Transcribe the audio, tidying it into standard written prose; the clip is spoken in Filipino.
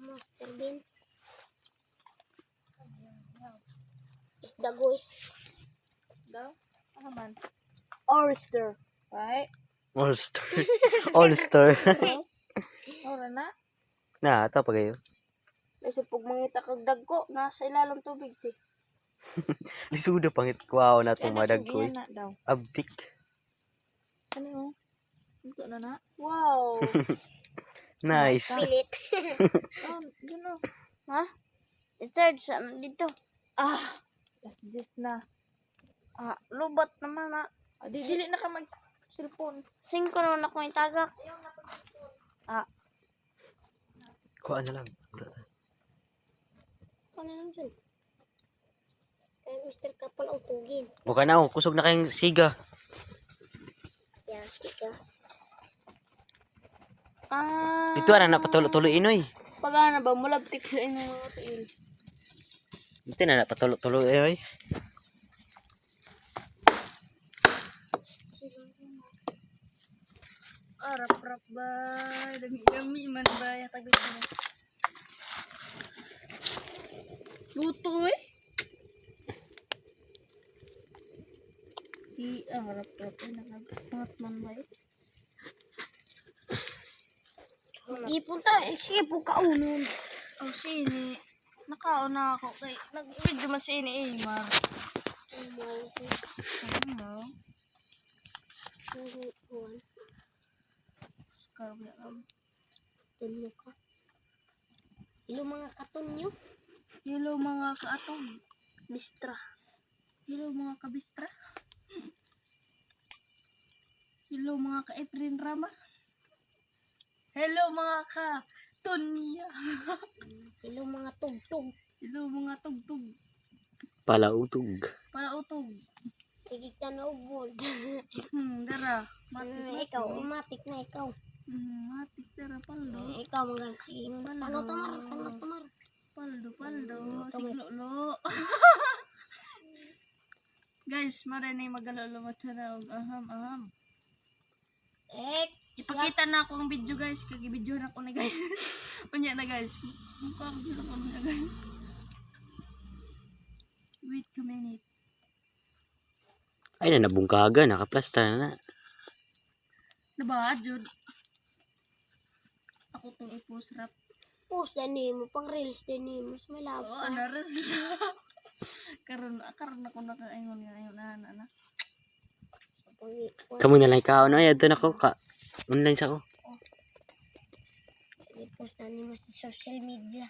Master Bean. Isda guys. Daw? Ano man? Oyster. Right? All-star. All-star. Ora na? Na, ito pa kayo. Kasi pag mangita kag dagko, nasa ilalim tubig ti. Lisuda pangit kuwaw na itong madag ko. Yan na daw. Abdik. Ano? Ito na na? Wow. Nice. Pilit. Oh, yun o. Ha? Third sa dito. Ah! Last this na. Lubat naman na. Dili na ka mag-cellphone. 5 naman ako may tagak. Kuha na lang. Ano lang dyan? Kaya Mr. Kapal ang tugin. Buka na ako. Kusog na kayong siga. Yasi ka. Ito na napatulo-tulo inoy. Pagana ba? Mulabtik sa inyo mga tiil. Ito na napatulo-tulo inoy. Rap-rap ba? Dami man ba? Yatagod na. Luto eh. Rap-rap eh. Nakapangat man ba eh. Ipunta. Sige po kaunon. Oh, sini. Nakauna ako kay nag-video man si ini Mar. Ano? Karbi ang Tunyo ka. Ilo mga katunyo. hello mga kaatong. Bistra. Hello mga kabistra. Hello mga ka-Efren Rama. Hello mga ka-Tonya. Ilo mga tugtog. Hello mga tugtog. Palautog. Para utog. Sige ka na ubod. Dara. Ikaw, matik na ikaw. Matik dara paldo. Ikaw magagsing. Ano tamar? Ano tamar? Paldo. Siglolo. Guys, maranay magalolo mo na og aham. Ipakita na ako ang video guys. Kagi-video na ako na guys. Unya na guys. Mukha ko lang ako na guys. Wait a minute. Ay na nabungkaga. Nakaplasta na. Diba, Jud? Ako itong i-post rap. Post din mo. Pang reels din mo. May labo Oo, ka. naras na. karon ako nakaingon ngayon na. Kamu na lang ikaw. Ano? Ito na ko. Online sa ko. I-post na mo sa social media.